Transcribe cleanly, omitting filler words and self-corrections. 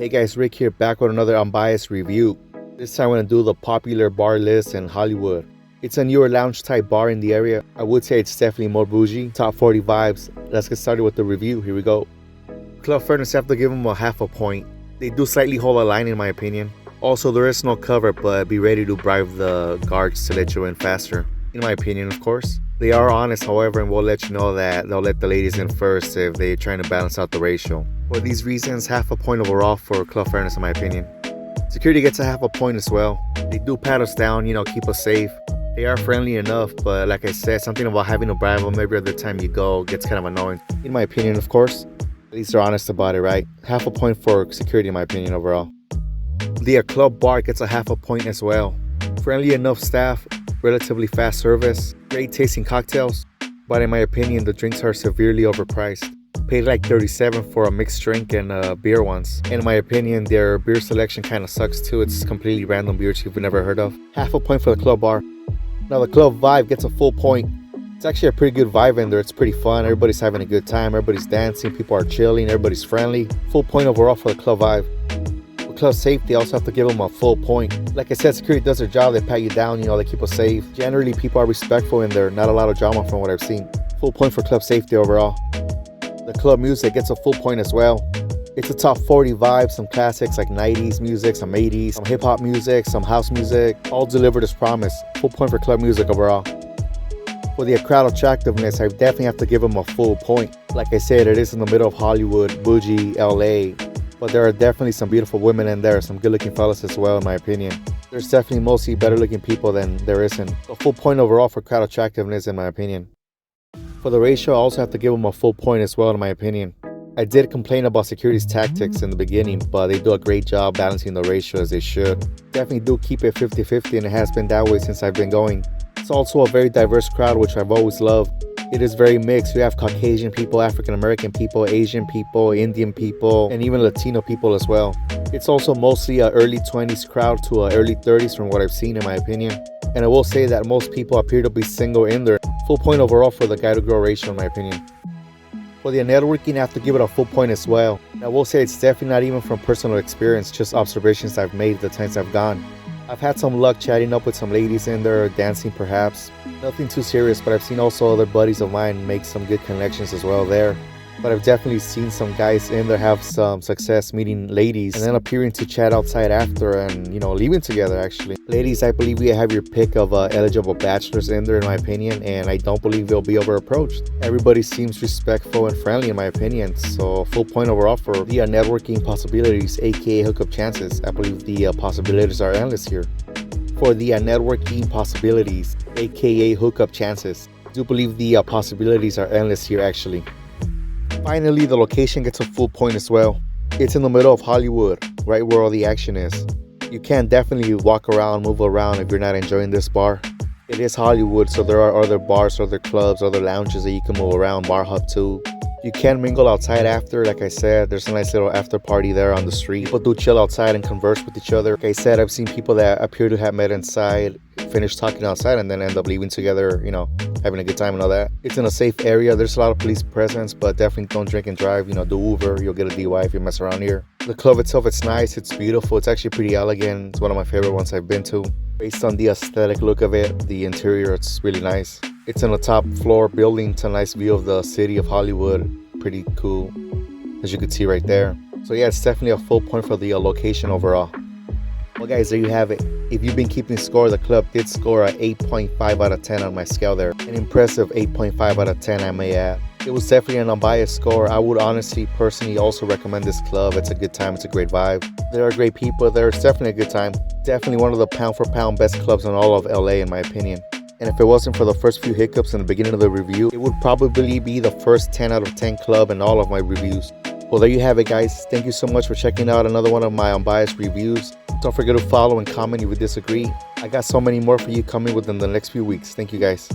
Hey guys, Rick here, back with another unbiased review. This time I'm going to do the popular Bar Lis in Hollywood. It's a newer lounge type bar in the area. I would say it's definitely more bougie. Top 40 vibes. Let's get started with the review. Here we go. Club Furnace, I have to give them a half a point. They do slightly hold a line in my opinion. Also, there is no cover, but be ready to bribe the guards to let you in faster. In my opinion, of course. They are honest, however, and will let you know that they'll let the ladies in first if they're trying to balance out the ratio. For these reasons, half a point overall for Club Furnace in my opinion. Security gets a half a point as well. They do pat us down, keep us safe. They are friendly enough, but like I said, something about having to bribe them every other time you go gets kind of annoying. In my opinion, of course. At least they're honest about it, right? Half a point for security in my opinion overall. The club bar gets a half a point as well. Friendly enough staff, relatively fast service, great tasting cocktails, but in my opinion, the drinks are severely overpriced. Paid like $37 for a mixed drink and a beer once. And in my opinion, their beer selection kind of sucks too. It's completely random beers you've never heard of. Half a point for the club bar. Now the club vibe gets a full point. It's actually a pretty good vibe in there. It's pretty fun. Everybody's having a good time. Everybody's dancing. People are chilling. Everybody's friendly. Full point overall for the club vibe. For club safety, I also have to give them a full point. Like I said, security does their job. They pat you down. They keep us safe. Generally, people are respectful in there. Not a lot of drama from what I've seen. Full point for club safety overall. The club music gets a full point as well. It's a top 40 vibe, some classics like 90s music, some 80s, some hip-hop music, some house music, all delivered as promised. Full point for club music overall. For the crowd attractiveness, I definitely have to give them a full point. Like I said, it is in the middle of Hollywood, bougie, LA, but there are definitely some beautiful women in there, some good-looking fellas as well in my opinion. There's definitely mostly better-looking people than there isn't. A full point overall for crowd attractiveness in my opinion. For the ratio, I also have to give them a full point as well in my opinion. I did complain about security's tactics in the beginning, but they do a great job balancing the ratio as they should. Definitely do keep it 50-50 and it has been that way since I've been going. It's also a very diverse crowd, which I've always loved. It is very mixed. We have Caucasian people, African American people, Asian people, Indian people, and even Latino people as well. It's also mostly a early 20s crowd to a early 30s from what I've seen in my opinion. And I will say that most people appear to be single in there. Full point overall for the guy to girl ratio in my opinion. For the networking, I have to give it a full point as well. And I will say it's definitely not even from personal experience, just observations I've made the times I've gone. I've had some luck chatting up with some ladies in there, dancing perhaps. Nothing too serious, but I've seen also other buddies of mine make some good connections as well there. But I've definitely seen some guys in there have some success meeting ladies and then appearing to chat outside after and, leaving together actually. Ladies, I believe we have your pick of eligible bachelors in there in my opinion, and I don't believe they'll be over approached. Everybody seems respectful and friendly in my opinion, so full point overall for the networking possibilities, aka hookup chances. I believe the possibilities are endless here. For the networking possibilities, aka hookup chances, I do believe the possibilities are endless here actually. Finally, the location gets a full point as well. It's in the middle of Hollywood, right where all the action is. You can definitely walk around, move around if you're not enjoying this bar. It is Hollywood, so there are other bars, other clubs, other lounges that you can move around, bar hop too. You can mingle outside after, like I said, there's a nice little after party there on the street. People do chill outside and converse with each other. Like I said, I've seen people that appear to have met inside, finish talking outside, and then end up leaving together, having a good time and all that. It's in a safe area. There's a lot of police presence, but definitely don't drink and drive. Do Uber. You'll get a DUI if you mess around here. The club itself, it's nice. It's beautiful. It's actually pretty elegant. It's one of my favorite ones I've been to. Based on the aesthetic look of it, the interior, it's really nice. It's in a top floor building. It's a nice view of the city of Hollywood. Pretty cool, as you can see right there. So yeah, it's definitely a full point for the location overall. Well guys, there you have it. If you've been keeping score, the club did score a 8.5 out of 10 on my scale there. An impressive 8.5 out of 10 I may add. It was definitely an unbiased score. I would honestly, personally also recommend this club. It's a good time, it's a great vibe. There are great people there, it's definitely a good time. Definitely one of the pound for pound best clubs in all of LA in my opinion. And if it wasn't for the first few hiccups in the beginning of the review, it would probably be the first 10 out of 10 club in all of my reviews. Well, there you have it guys. Thank you so much for checking out another one of my unbiased reviews. Don't forget to follow and comment if you disagree. I got so many more for you coming within the next few weeks. Thank you guys.